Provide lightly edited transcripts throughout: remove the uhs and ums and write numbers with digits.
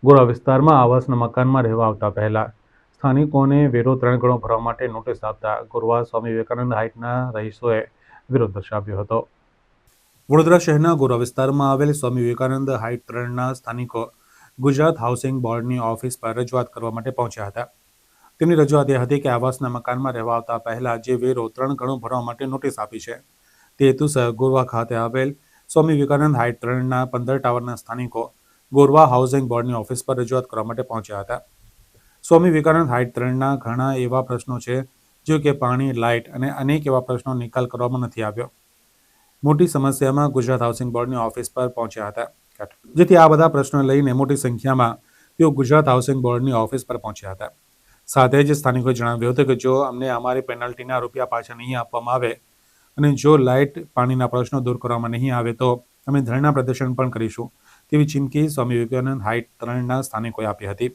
ગોરા વિસ્તારમાં આવાસના મકાનમાં રહેવા આવતા પહેલા સ્થાનિકોને વેરો 3 ગણો ભરવા માટે નોટિસ આપતા ગોરવા સ્વામી વિવેકાનંદ હાઇટના રહીશોએ વિરોધ દર્શાવ્યો હતો। વડોદરા શહેરના ગોરા વિસ્તારમાં આવેલ સ્વામી વિવેકાનંદ હાઇટ 3ના સ્થાનિકો ગુજરાત હાઉસિંગ બોર્ડની ઓફિસ પર રજૂઆત કરવા માટે પહોંચ્યા હતા। તેમની રજૂઆત એ હતી કે આવાસના મકાનમાં રહેવા આવતા પહેલા જે વેરો 3 ગણો ભરવા માટે નોટિસ આપી છે તે હેતુસર ગોરવા ખાતે આવેલ સ્વામી વિવેકાનંદ હાઇટ 3ના 15 ટાવરના સ્થાનિકો ગોરવા હાઉસિંગ બોર્ડની ઓફિસ પર રજૂઆત કરવા માટે પહોંચ્યા હતા। સ્વામી વિવેકાનંદ હાઇટ 3ના ઘણા એવા પ્રશ્નો છે જો કે પાણી, લાઇટ અને અનેક એવા પ્રશ્નો નિકાલ કરવામાં નથી આવ્યો। મોટી સમસ્યામાં ગુજરાત હાઉસિંગ બોર્ડની ઓફિસ પર પહોંચ્યા હતા, જેથી આ બધા પ્રશ્નો લઈને મોટી સંખ્યામાં તેઓ ગુજરાત હાઉસિંગ બોર્ડની ઓફિસ પર પહોંચ્યા હતા। સાથે જ સ્થાનિકોએ જણાવ્યું હતું કે જો અમને અમારી પેનલ્ટીના રૂપિયા પાછા નહીં આપવામાં આવે અને જો લાઇટ, પાણીના પ્રશ્નો દૂર કરવામાં નહીં આવે તો અમે ધરણા પ્રદર્શન પણ કરીશું તેવી ચીમકી સ્વામી વિવેકાનંદ હાઇટ 3ના સ્થાનિકોએ આપી હતી।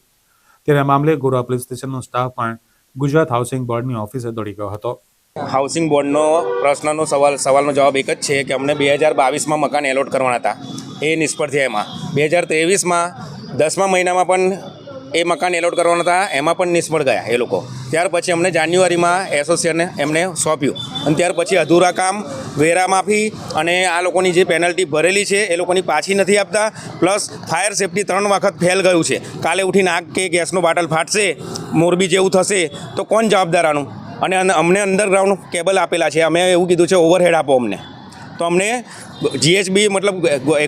ત્યારે આ મામલે ગોરા પોલીસ સ્ટેશનનો સ્ટાફ પણ ગુજરાત હાઉસિંગ બોર્ડની ઓફિસે દોડી ગયો હતો। હાઉસિંગ બોર્ડનો પ્રશ્નનો સવાલનો જવાબ એક જ છે કે અમને 2022માં મકાન એલોટ કરવાના હતા, એ નિષ્ફળ થયા। એમાં 2023માં 10મા મહિનામાં પણ એ મકાન એલોટ કરવાના હતા, એમાં પણ નિષ્ફળ ગયા એ લોકો। ત્યાર પછી અમને જાન્યુઆરીમાં એસોસિએશને એમને સોંપ્યું અને ત્યાર પછી અધૂરા કામ, વેરા માફી અને આ લોકોની જે પેનલ્ટી ભરેલી છે એ લોકોની પાછી નથી આપતા, પ્લસ ફાયર સેફ્ટી 3 વખત ફેલ ગયું છે। કાલે ઉઠીને આગ કે ગેસનું બાટલ ફાટશે, મોરબી જેવું થશે તો કોણ જવાબદાર આનું? અને અમને અંડરગ્રાઉન્ડ કેબલ આપેલા છે, અમે એવું કીધું છે ઓવરહેડ આપો અમને, તો અમને જીએચબી મતલબ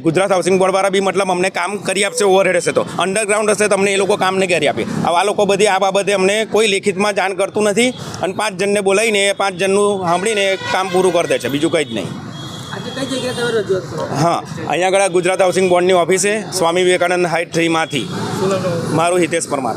ગુજરાત હાઉસિંગ બોર્ડવાળા બી મતલબ અમને કામ કરી આપશે, ઓવરહેડ હશે તો। અંડરગ્રાઉન્ડ હશે તો અમને એ લોકો કામ નહીં કરી આપે। આ લોકો બધી આ બાબતે અમને કોઈ લેખિતમાં જાણ કરતું નથી અને 5 જણને બોલાવીને 5 જણનું સાંભળીને કામ પૂરું કરી દે છે, બીજું કંઈ જ નહીં। હા, અહીંયા આગળ ગુજરાત હાઉસિંગ બોર્ડની ઓફિસે સ્વામી વિવેકાનંદ હાઇટ 3માંથી મારું હિતેશ પરમાર।